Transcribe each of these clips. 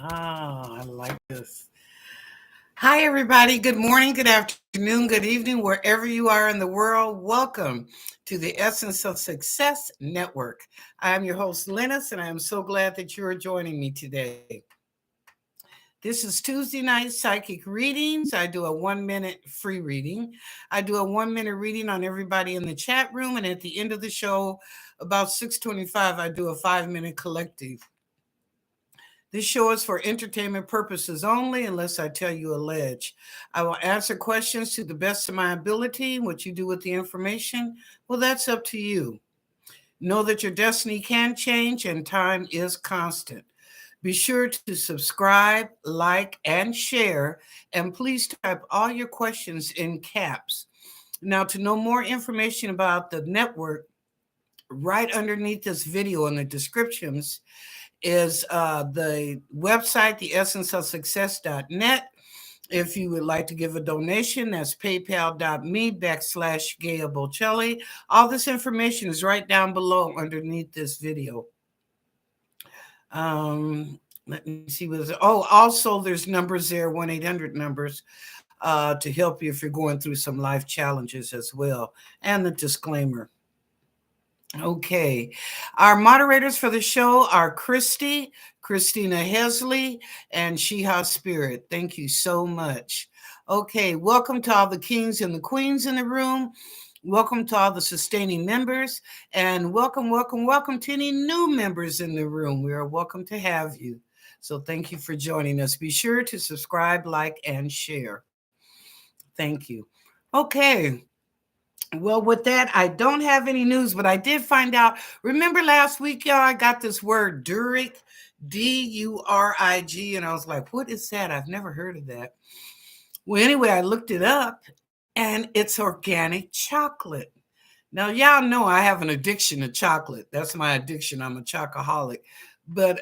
I like this. Hi, everybody. Good morning, good afternoon, good evening, wherever you are in the world. Welcome to the Essence of Success Network. I am your host, Lennis, and I am so glad that you are joining me today. This is Tuesday night psychic readings. I do a 1 minute free reading. I do a 1 minute reading on everybody in the chat room, and at the end of the show, about 6:25, I do a 5 minute collective. This show is for entertainment purposes only, unless I tell you allege. I will answer questions to the best of my ability. What you do with the information, well, that's up to you. Know that your destiny can change and time is constant. Be sure to subscribe, like, and share, and please type all your questions in caps. Now, to know more information about the network, right underneath this video in the descriptions is the website, theessenceofsuccess.net. If you would like to give a donation, that's paypal.me/Gaya Bocelli. All this information is right down below underneath this video. Let me see what is. Oh, also there's numbers there, 1-800 numbers, to help you if you're going through some life challenges as well, and the disclaimer. Okay. Our moderators for the show are Christina Hesley, and Sheha Spirit. Thank you so much. Okay. Welcome to all the kings and the queens in the room. Welcome to all the sustaining members, and welcome to any new members in the room. We are welcome to have you. So thank you for joining us. Be sure to subscribe, like, and share. Thank you. Okay. Well, with that, I don't have any news, but I did find out. Remember last week, y'all, I got this word Durig, Durig, and I was like, what is that? I've never heard of that. Well, anyway, I looked it up, and it's organic chocolate. Now, y'all know I have an addiction to chocolate. That's my addiction. I'm a chocoholic. But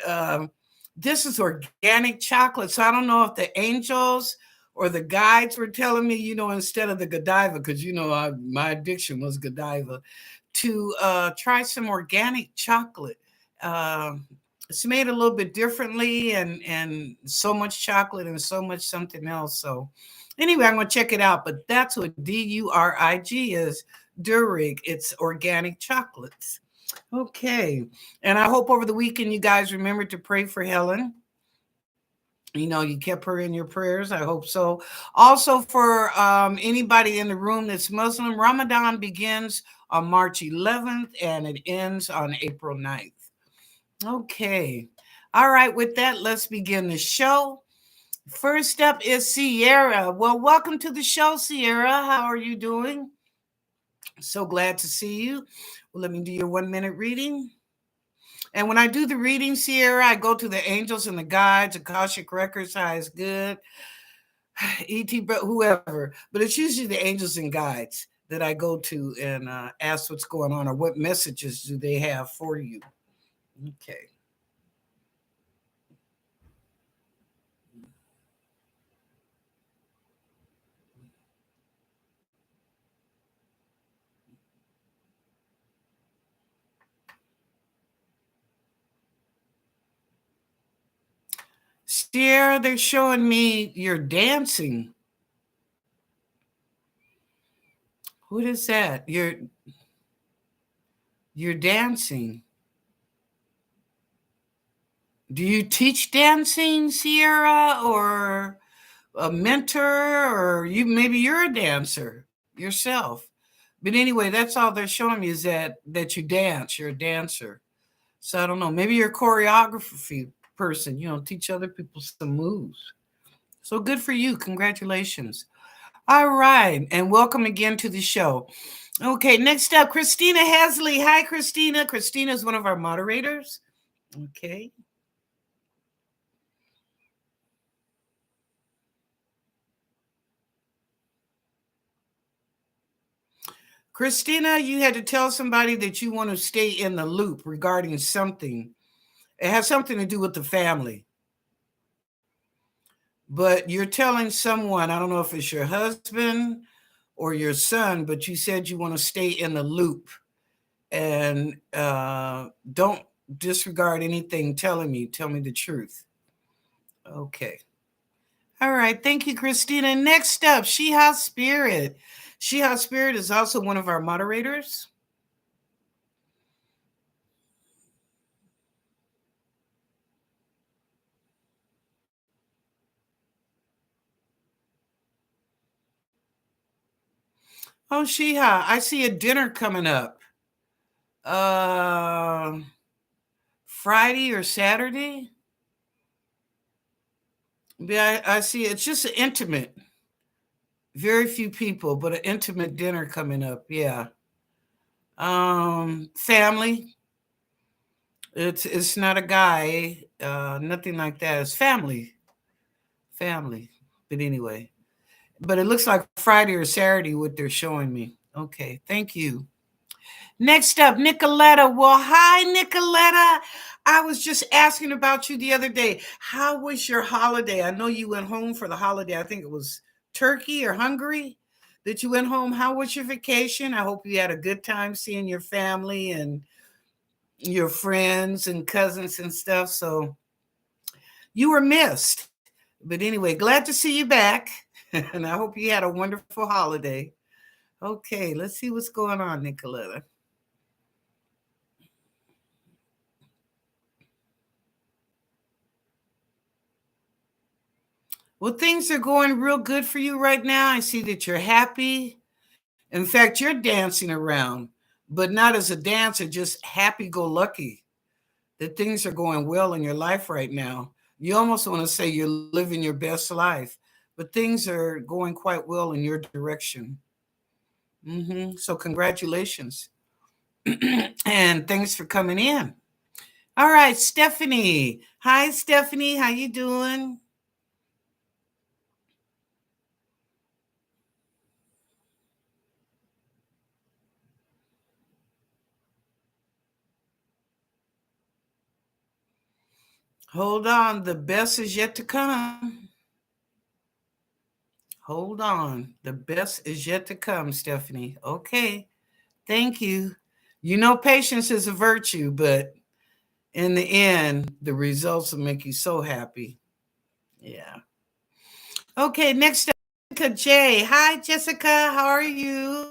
this is organic chocolate. So I don't know if the angels or the guides were telling me, instead of the Godiva, because, my addiction was Godiva, to try some organic chocolate. It's made a little bit differently, and so much chocolate and so much something else. So anyway, I'm going to check it out. But that's what Durig is. Durig. It's organic chocolates. Okay. And I hope over the weekend you guys remember to pray for Helen. You kept her in your prayers. I hope so. Also, for anybody in the room that's Muslim, Ramadan begins on March 11th and it ends on April 9th. Okay. All right. With that, let's begin the show. First up is Sierra. Well, welcome to the show, Sierra. How are you doing? So glad to see you. Well, let me do your 1 minute reading. And when I do the reading, Sierra, I go to the angels and the guides, Akashic Records, High is Good, E.T., whoever. But it's usually the angels and guides that I go to and ask what's going on or what messages do they have for you. Okay. Sierra, they're showing me you're dancing. What is that? You're dancing. Do you teach dancing, Sierra, or a mentor, or maybe you're a dancer yourself? But anyway, that's all they're showing me is that you dance. You're a dancer. So I don't know. Maybe you're a choreography person. Teach other people some moves. So good for you. Congratulations. All right, and welcome again to the show. Okay, next up, Christina Hesley. Hi, Christina. Christina is one of our moderators. Okay. Christina, you had to tell somebody that you want to stay in the loop regarding something. It has something to do with the family. But you're telling someone, I don't know if it's your husband or your son, but you said you want to stay in the loop and don't disregard anything telling me. Tell me the truth. Okay. All right. Thank you, Christina. Next up, Sheha Spirit. Sheha Spirit is also one of our moderators. Oh, Sheha, I see a dinner coming up. Friday or Saturday? Yeah, I see. It's just an intimate, very few people, but an intimate dinner coming up. Yeah. Family. It's not a guy, nothing like that. It's family. Family. But anyway. But it looks like Friday or Saturday what they're showing me. Okay, thank you. Next up, Nicoletta. Well, hi, Nicoletta. I was just asking about you the other day. How was your holiday? I know you went home for the holiday. I think it was Turkey or Hungary that you went home. How was your vacation? I hope you had a good time seeing your family and your friends and cousins and stuff. So you were missed. But anyway, glad to see you back. And I hope you had a wonderful holiday. Okay, let's see what's going on, Nicoletta. Well, things are going real good for you right now. I see that you're happy. In fact, you're dancing around, but not as a dancer, just happy go lucky that things are going well in your life right now. You almost want to say you're living your best life, but things are going quite well in your direction. So, congratulations. And thanks for coming in. All right, Stephanie. Hi, Stephanie. How you doing? Hold on. The best is yet to come. Hold on. The best is yet to come, Stephanie. Okay. Thank you. You know, patience is a virtue, but in the end, the results will make you so happy. Yeah. Okay. Next up, Jessica J. Hi, Jessica. How are you?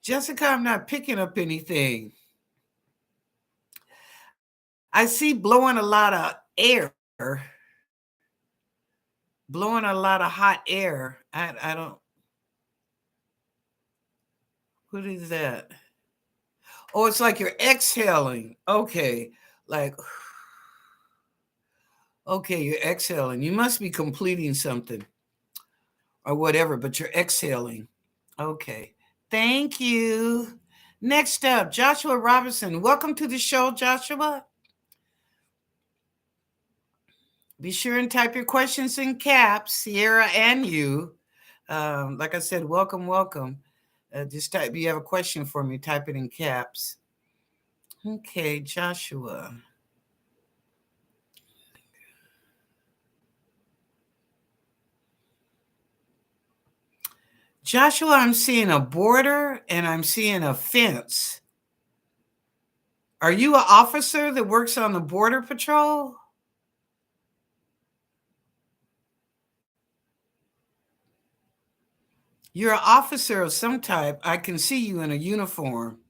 Jessica, I'm not picking up anything. I see blowing a lot of air, blowing a lot of hot air. I don't, what is that? Oh, it's like you're exhaling. Okay. Like, okay, you're exhaling. You must be completing something or whatever, but you're exhaling. Okay. Thank you. Next up, Joshua Robinson. Welcome to the show, Joshua. Be sure and type your questions in caps, Sierra and you. Like I said, welcome, welcome. Just type, you have a question for me, type it in caps. Okay, Joshua. Joshua, I'm seeing a border and I'm seeing a fence. Are you an officer that works on the border patrol? You're an officer of some type. I can see you in a uniform.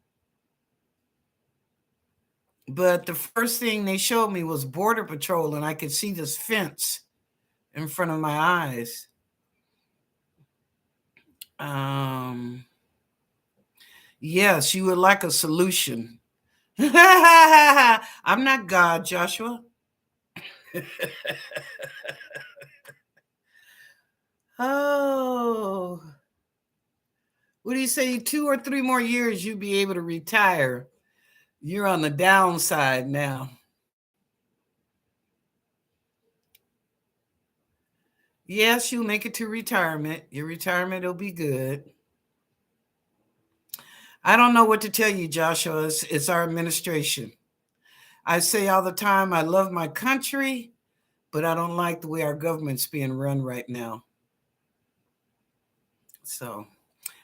But the first thing they showed me was border patrol, and I could see this fence in front of my eyes. Um, yes, you would like a solution. I'm not God, Joshua. Oh, what do you say? 2 or 3 more years, you'd be able to retire. You're on the downside now. Yes, you'll make it to retirement. Your retirement will be good. I don't know what to tell you, Joshua. It's our administration. I say all the time, I love my country, but I don't like the way our government's being run right now. So,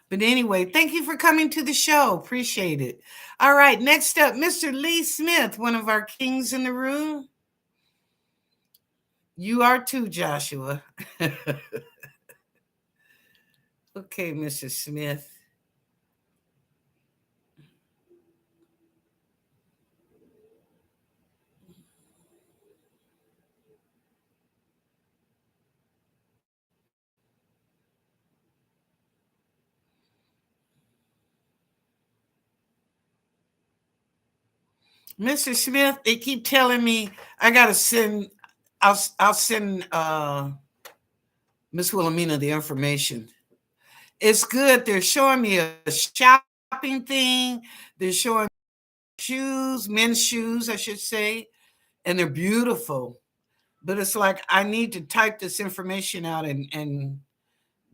but anyway, thank you for coming to the show. Appreciate it. All right, next up, Mr. Lee Smith, one of our kings in the room. You are too, Joshua. Okay, Mr. Smith. Mr. Smith, they keep telling me I gotta send. I'll send Miss Wilhelmina the information. It's good. They're showing me a shopping thing. They're showing shoes, men's shoes, I should say, and they're beautiful. But it's like I need to type this information out and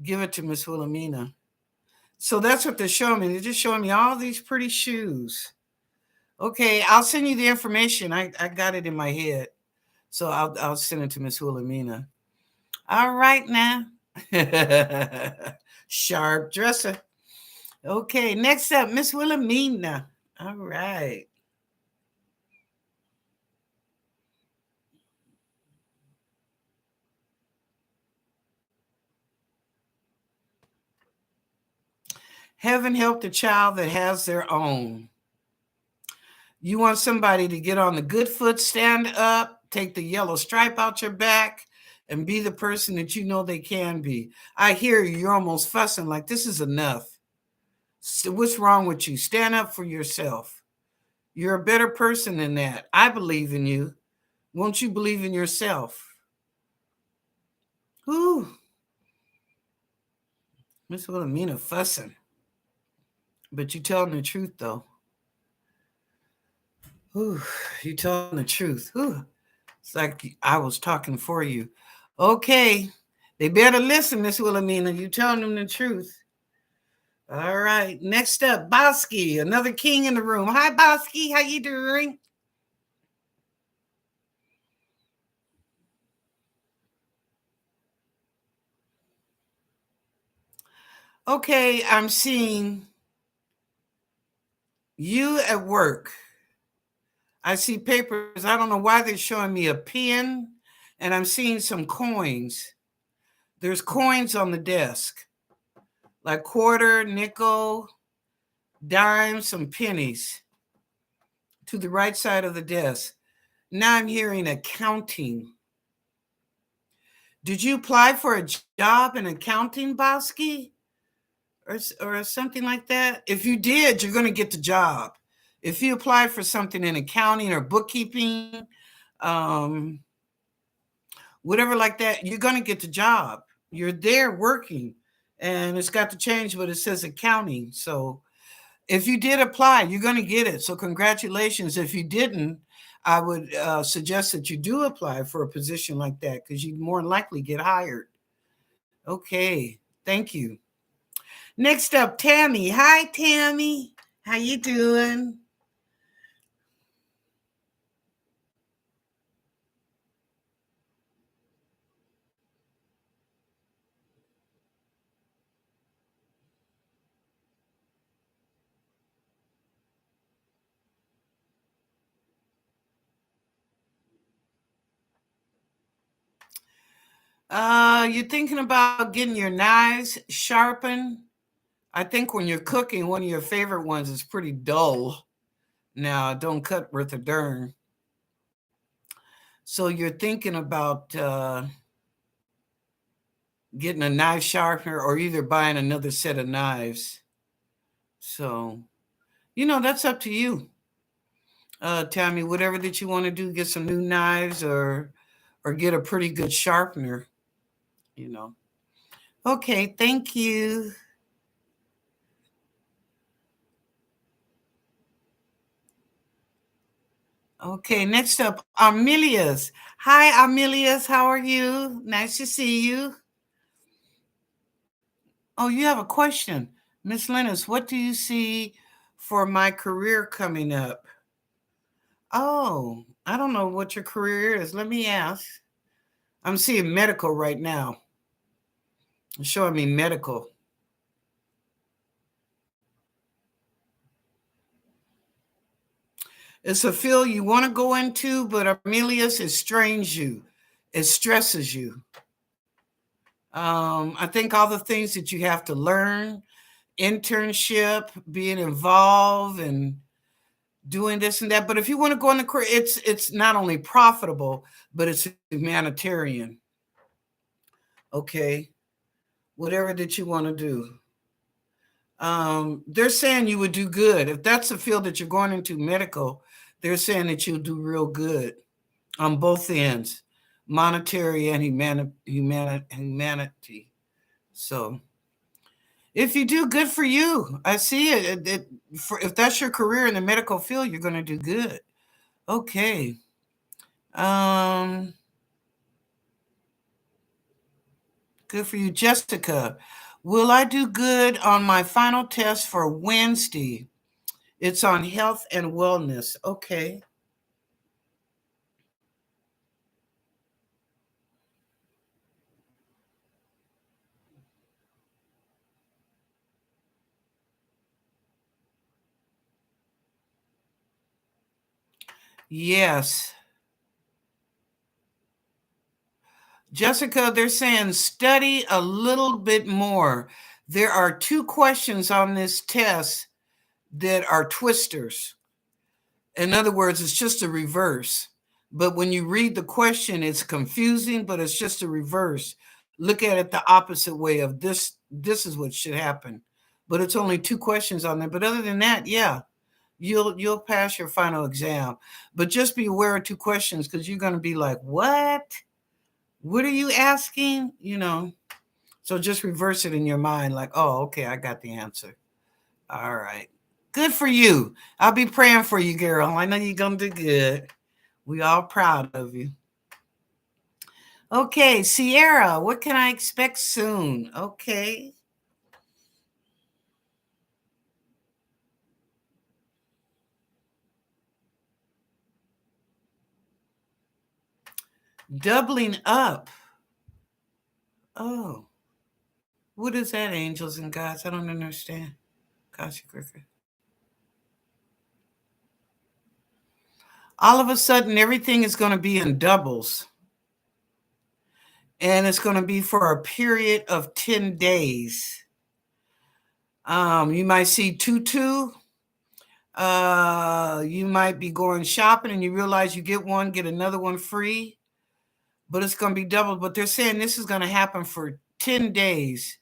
give it to Miss Wilhelmina. So that's what they're showing me. They're just showing me all these pretty shoes. Okay, I'll send you the information. I got it in my head. So I'll send it to Miss Wilhelmina. All right now. Sharp dresser. Okay, next up, Miss Wilhelmina. All right. Heaven help the child that has their own. You want somebody to get on the good foot, stand up, take the yellow stripe out your back, and be the person that you know they can be. I hear you, you're almost fussing like this is enough. So what's wrong with you? Stand up for yourself. You're a better person than that. I believe in you. Won't you believe in yourself? Whew. Miss Wilhelmina fussing. But you telling the truth though. Whew. You telling the truth. Whew. It's like I was talking for you. Okay. They better listen, Miss Wilhelmina. You telling them the truth. All right. Next up, Bosky, another king in the room. Hi, Bosky. How you doing? Okay, I'm seeing you at work. I see papers. I don't know why they're showing me a pen, and I'm seeing some coins. There's coins on the desk, like quarter, nickel, dime, some pennies to the right side of the desk. Now I'm hearing accounting. Did you apply for a job in accounting, Bosky? Or something like that? If you did, you're going to get the job. If you apply for something in accounting or bookkeeping, um, whatever like that, you're going to get the job. You're there working, and it's got to change, but it says accounting. So if you did apply, you're going to get it. So congratulations. If you didn't, I would suggest that you do apply for a position like that because you'd more likely get hired. Okay, thank you. Next up, Tammy. Hi, Tammy. How you doing? You're thinking about getting your knives sharpened. I think when you're cooking, one of your favorite ones is pretty dull. Now, don't cut worth a darn. So you're thinking about getting a knife sharpener or either buying another set of knives. So, that's up to you. Tammy, whatever that you want to do, get some new knives or get a pretty good sharpener, you know. Okay, thank you. Okay, next up, Armilius. Hi, Armilius. How are you? Nice to see you. Oh, you have a question. Miss Lennis, what do you see for my career coming up? Oh, I don't know what your career is. Let me ask. I'm seeing medical right now. It's showing me medical. It's a field you want to go into, but Armelius, it strains you. It stresses you. I think all the things that you have to learn, internship, being involved and doing this and that. But if you want to go in the career, it's not only profitable, but it's humanitarian. Okay. Whatever that you want to do. They're saying you would do good. If that's the field that you're going into, medical, they're saying that you'll do real good on both ends, monetary and humanity. So if you do, good for you. I see it. If that's your career in the medical field, you're going to do good. Okay. Good for you, Jessica. Will I do good on my final test for Wednesday? It's on health and wellness. Okay. Yes. Jessica, they're saying study a little bit more. There are two questions on this test that are twisters. In other words, it's just a reverse. But when you read the question, it's confusing, but it's just a reverse. Look at it the opposite way of this. This is what should happen. But it's only two questions on there. But other than that, yeah, you'll pass your final exam. But just be aware of two questions because you're going to be like, what? What are you asking? So just reverse it in your mind, like, oh, okay, I got the answer. All right. Good for you. I'll be praying for you, girl. I know you're going to do good. We all proud of you. Okay, Sierra, what can I expect soon? Okay. Doubling up. Oh, what is that, angels and gods? I don't understand. Gosh, Griffith. All of a sudden, everything is going to be in doubles. And it's going to be for a period of 10 days. You might see tutu. You might be going shopping and you realize you get one, get another one free, but it's going to be doubled. But they're saying this is going to happen for 10 days.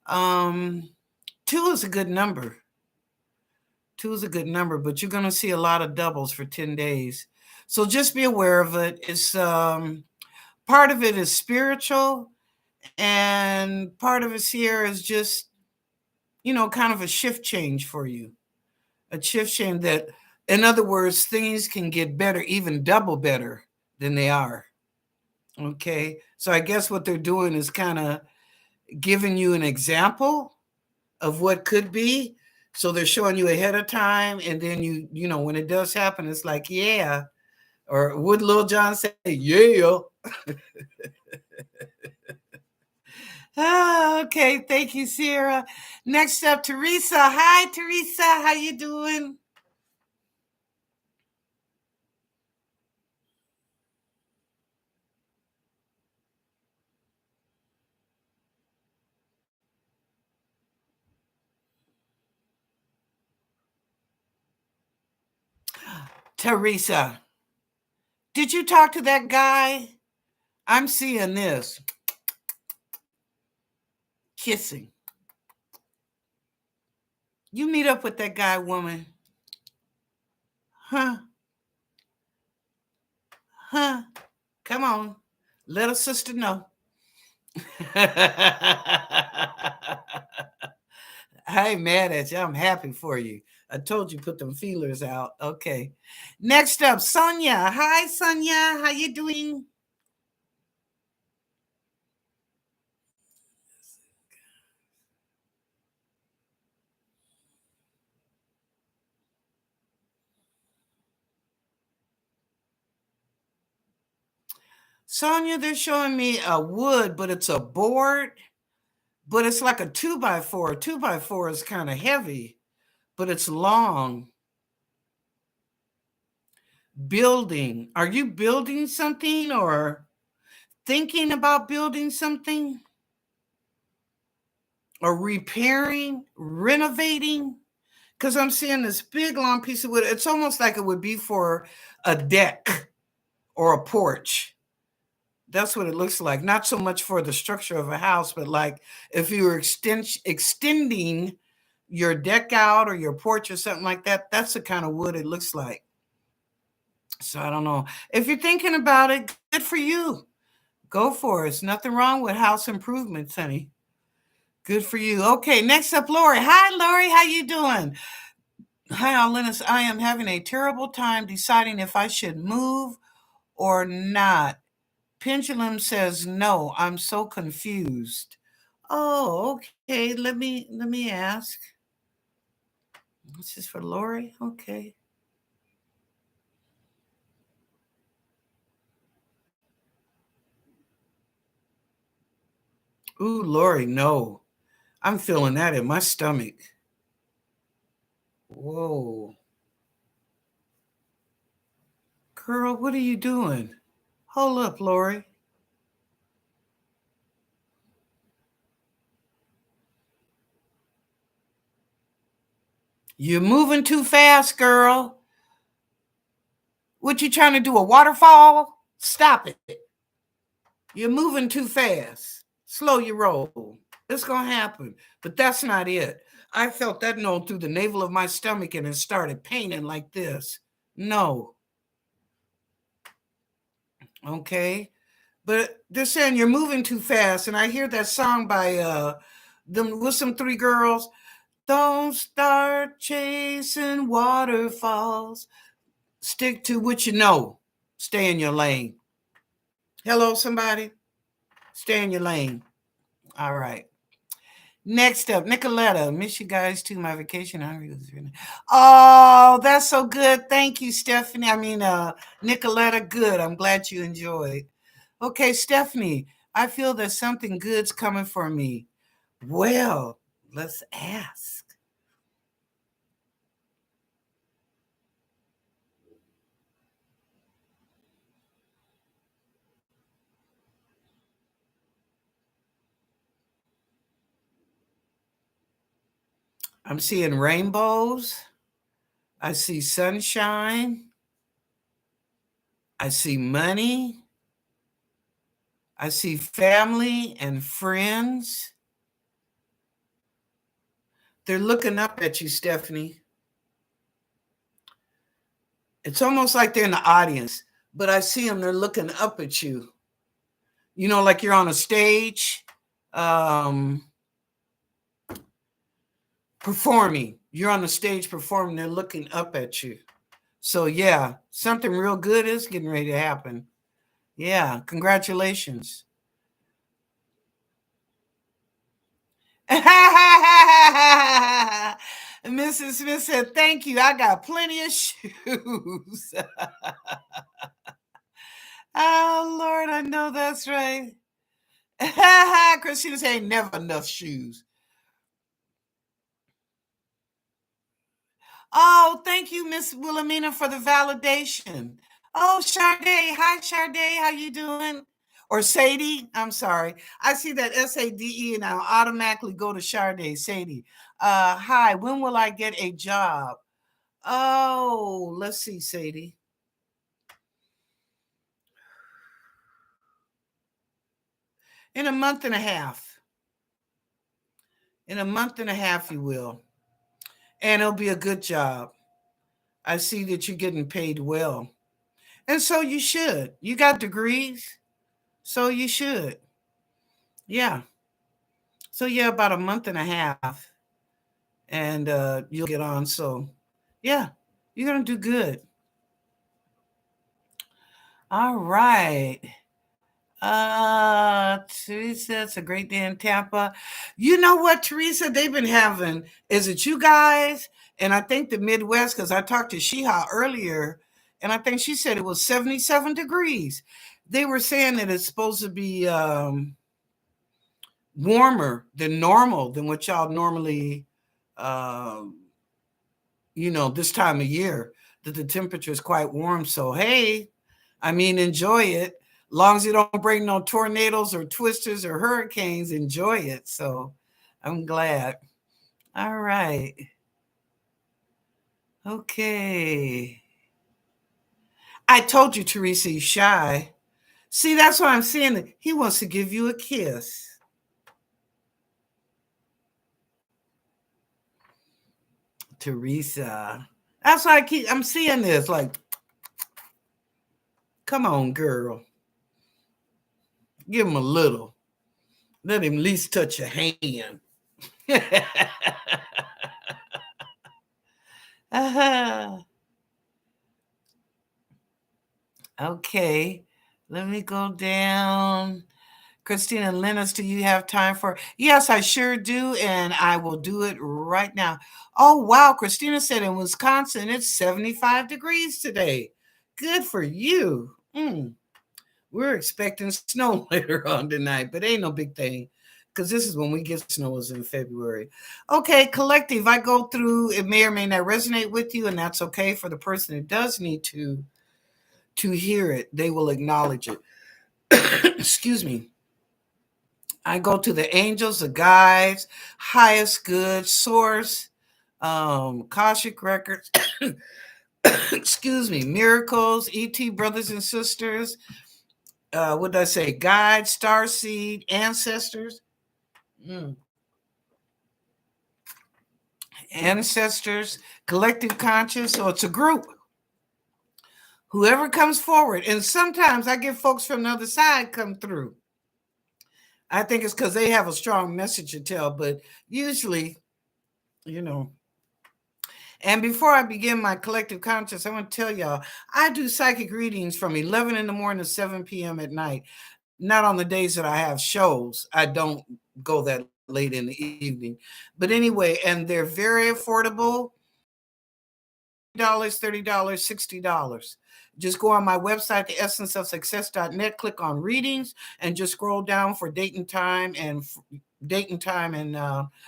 Um, two is a good number. Two is a good number, but you're going to see a lot of doubles for 10 days. So just be aware of it. It's part of it is spiritual, and part of it here is just, kind of a shift change for you. A shift change that, in other words, things can get better, even double better than they are. Okay. So I guess what they're doing is kind of giving you an example of what could be. So they're showing you ahead of time. And then when it does happen, it's like, yeah. Or would Lil John say, yeah? Okay. Thank you, Sarah. Next up, Teresa. Hi, Teresa. How you doing? Teresa, did you talk to that guy? I'm seeing this kissing. You meet up with that guy, woman. Huh? Huh? Come on. Let a sister know. I ain't mad at you. I'm happy for you. I told you put them feelers out. Okay. Next up, Sonia. Hi, Sonia. How you doing? Sonia, they're showing me a wood, but it's a board, but it's like a 2x4. A 2x4 is kind of heavy, but it's long. Building. Are you building something or thinking about building something? Or repairing, renovating? Because I'm seeing this big long piece of wood. It's almost like it would be for a deck or a porch. That's what it looks like. Not so much for the structure of a house, but like if you were extending your deck out or your porch or something like that, that's the kind of wood it looks like. So I don't know. If you're thinking about it, good for you. Go for it. There's nothing wrong with house improvements, honey. Good for you. Okay, next up, Lori. Hi, Lori. How you doing? Hi, Linus. I am having a terrible time deciding if I should move or not. Pendulum says no. I'm so confused. Oh, okay. Let me ask. This is for Lori. Okay. Ooh, Lori, no. I'm feeling that in my stomach. Whoa. Girl, what are you doing? Hold up, Lori. You're moving too fast, girl. What you trying to do? A waterfall? Stop it. You're moving too fast. Slow your roll. It's going to happen. But that's not it. I felt that no through the navel of my stomach and it started paining like this. No. Okay. But they're saying you're moving too fast. And I hear that song by them with some three girls. Don't start chasing waterfalls. Stick to what you know. Stay in your lane. Hello, somebody? Stay in your lane. All right. Next up, Nicoletta. Miss you guys too. My vacation. Oh, that's so good. Thank you, Stephanie. Nicoletta. Good. I'm glad you enjoyed. Okay, Stephanie. I feel that something good's coming for me. Well, let's ask. I'm seeing rainbows. I see sunshine. I see money. I see family and friends. They're looking up at you, Stephanie. It's almost like they're in the audience, but I see them, they're looking up at you. You know, like you're on a stage performing. You're on the stage performing, they're looking up at you. So, yeah, something real good is getting ready to happen. Yeah, congratulations. Mrs. Smith said, thank you. I got plenty of shoes. Oh, Lord, I know that's right. Christina said, never enough shoes. Oh, thank you, Miss Wilhelmina, for the validation. Oh, Sade. Hi, Sade. How you doing? Or Sadie. I'm sorry. I see that SADE and I'll automatically go to Sade. Sadie. Hi, when will I get a job? Oh, let's see, Sadie. In a month and a half. In a month and a half, you will. And it'll be a good job. I see that you're getting paid well. And so you should. You got degrees, so you should. Yeah. So yeah, about a month and a half, and you'll get on. So yeah, you're gonna do good. All right. Teresa, it's a great day in Tampa. You know what, Teresa? They've been having. Is it you guys? And I think the Midwest, because I talked to Shiha earlier, and I think she said it was 77 degrees. they were saying that it's supposed to be warmer than normal, than what y'all normally, um, this time of year, that the temperature is quite warm. So, hey, I mean, enjoy it. Long as you don't bring no tornadoes or twisters or hurricanes, enjoy it. So I'm glad. All right. Okay. I told you, Teresa, he's shy. See, that's what I'm saying. He wants to give you a kiss. Teresa. That's why I'm seeing this. Like, come on, girl. Give him a little. Let him at least touch your hand. uh-huh. Okay. Let me go down. Christina Lennis, do you have time for? Yes, I sure do, and I will do it right now. Oh, wow. Christina said in Wisconsin, it's 75 degrees today. Good for you. We're expecting snow later on tonight, but ain't no big thing because this is when we get snows in February. Okay, collective, I go through, it may or may not resonate with you, and that's okay. For the person who does need to hear it, they will acknowledge it. Excuse me. I go to the angels, the guides, highest good source, Akashic records, excuse me, miracles, ET brothers and sisters, what did I say? Guides, star seed, ancestors. Ancestors, collective conscious. So it's a group. Whoever comes forward. And sometimes I get folks from the other side come through. I think it's because they have a strong message to tell, but usually, And before I begin my collective conscious, I want to tell y'all, I do psychic readings from 11 in the morning to 7 p.m. at night. Not on the days that I have shows. I don't go that late in the evening. But anyway, and they're very affordable. $30, $60. Just go on my website, theessenceofsuccess.net, click on readings, and just scroll down for date and time and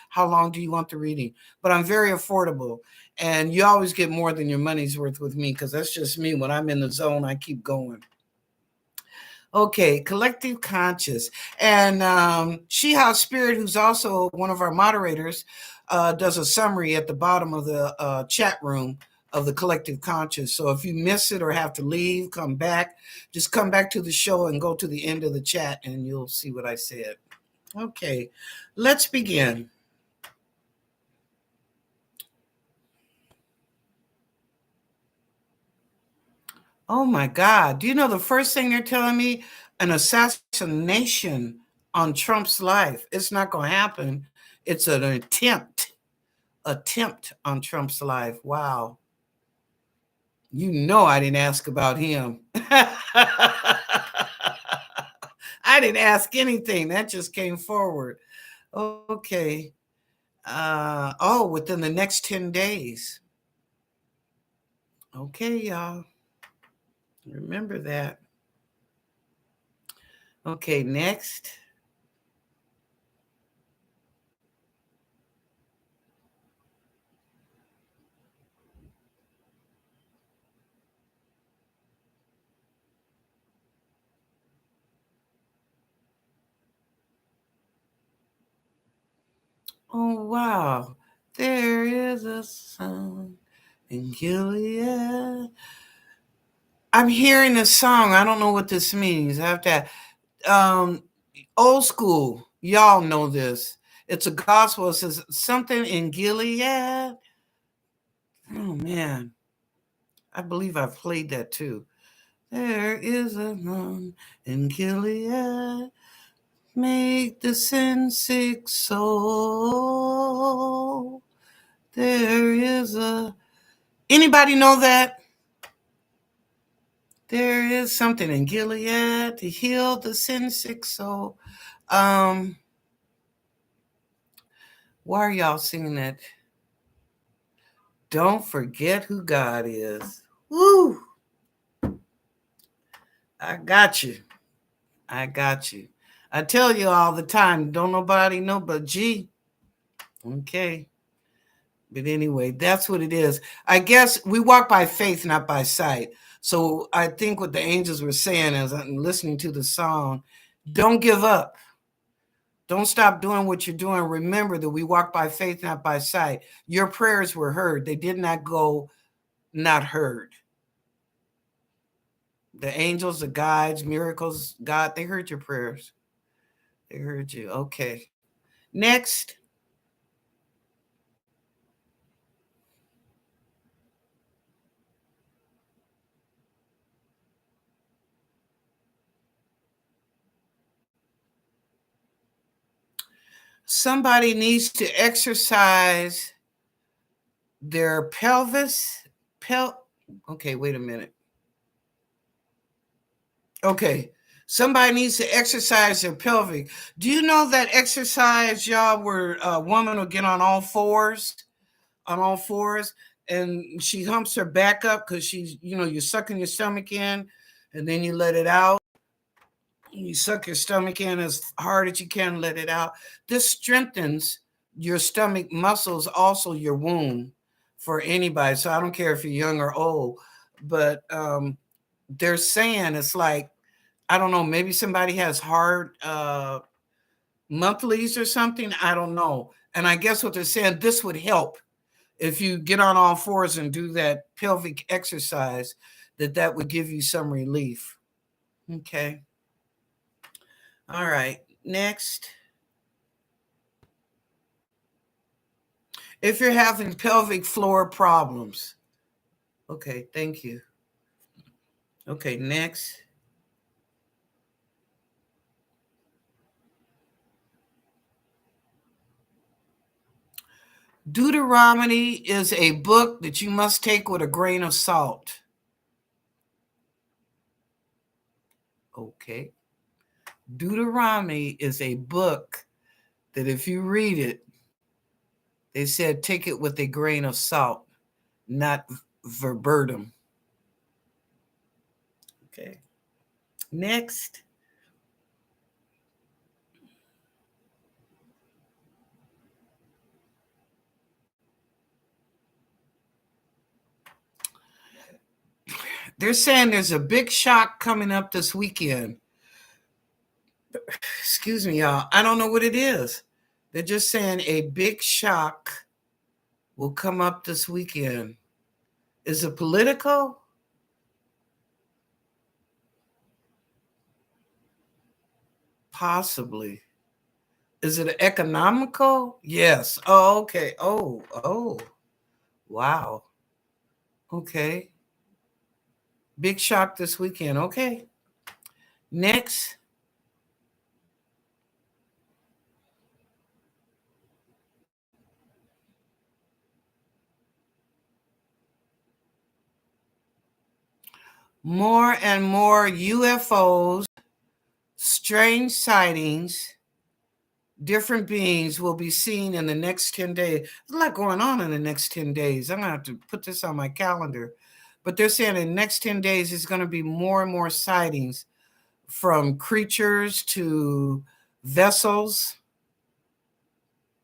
how long do you want the reading. But I'm very affordable, and you always get more than your money's worth with me because that's just me. When I'm in the zone, I keep going. Okay, collective conscious. And She House Spirit, who's also one of our moderators, does a summary at the bottom of the chat room of the collective conscious. So if you miss it or have to leave, come back. Just come back to the show and go to the end of the chat and you'll see what I said. Okay, let's begin. Oh my God. Do you know the first thing they're telling me? An assassination on Trump's life. It's not going to happen. It's an attempt on Trump's life. Wow. You know I didn't ask about him. I didn't ask anything. That just came forward. Okay. Within the next 10 days. Okay, y'all. Remember that. Okay, next. Oh, wow. There is a sun in Gilead. I'm hearing a song. I don't know what this means. I have to. Old school. Y'all know this. It's a gospel. It says something in Gilead. Oh, man. I believe I've played that too. There is a nun in Gilead. Make the sin sick soul. There is a. Anybody know that? There is something in Gilead to heal the sin sick soul. Why are y'all singing that? Don't forget who God is. Woo! I got you. I got you. I tell you all the time, don't nobody know but G. Okay. But anyway, that's what it is. I guess we walk by faith, not by sight. So I think what the angels were saying as I'm listening to the song, don't give up. Don't stop doing what you're doing. Remember that we walk by faith, not by sight. Your prayers were heard. They did not go not heard. The angels, the guides, miracles, God, they heard your prayers. They heard you. Okay. Next. Somebody needs to exercise their pelvis. Okay, wait a minute. Okay. Somebody needs to exercise their pelvic. Do you know that exercise, y'all, where a woman will get on all fours, and she humps her back up because she's, you're sucking your stomach in, and then you let it out. You suck your stomach in as hard as you can, let it out. This strengthens your stomach muscles, also your womb for anybody. So I don't care if you're young or old, but they're saying it's like, I don't know, maybe somebody has hard monthlies or something. I don't know. And I guess what they're saying, this would help if you get on all fours and do that pelvic exercise, that would give you some relief. Okay. All right. Next. If you're having pelvic floor problems. Okay. Thank you. Okay. Next. Deuteronomy is a book that you must take with a grain of salt. Okay. Deuteronomy is a book that if you read it, they said take it with a grain of salt, not verbatim. Okay. Next. They're saying there's a big shock coming up this weekend. Excuse me, y'all. I don't know what it is. They're just saying a big shock will come up this weekend. Is it political? Possibly. Is it economical? Yes. Oh, okay. Oh. Wow. Okay. Big shock this weekend. Okay. Next. More and more UFOs, strange sightings, different beings will be seen in the next 10 days. There's a lot going on in the next 10 days. I'm going to have to put this on my calendar. But they're saying in the next 10 days, there's going to be more and more sightings from creatures to vessels.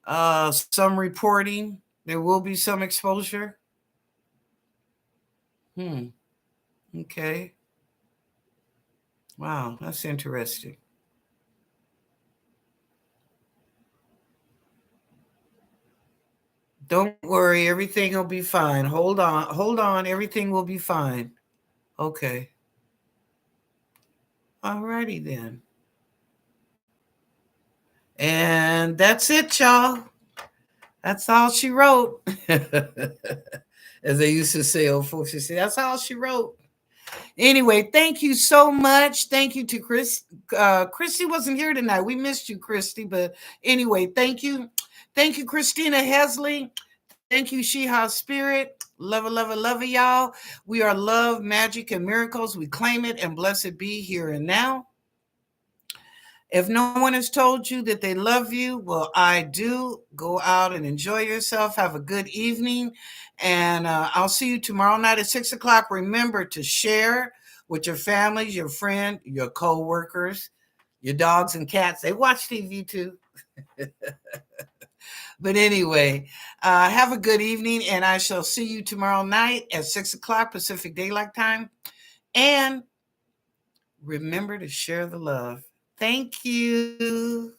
Some reporting. There will be some exposure. Okay. Wow, that's interesting. Don't worry, everything will be fine. Hold on, everything will be fine. Okay. All righty then. And that's it, y'all. That's all she wrote. As they used to say, old folks used to say, that's all she wrote. Anyway, thank you so much. Thank you to Chris. Christy wasn't here tonight. We missed you, Christy. But anyway, thank you. Thank you, Christina Hesley. Thank you, Sheha Spirit. Love it, y'all. We are love, magic, and miracles. We claim it and blessed be here and now. If no one has told you that they love you, well, I do. Go out and enjoy yourself. Have a good evening. And I'll see you tomorrow night at 6 o'clock. Remember to share with your families, your friend, your co-workers. Your dogs and cats, they watch TV too. But anyway, have a good evening, and I shall see you tomorrow night at 6 o'clock Pacific Daylight Time. And remember to share the love. Thank you.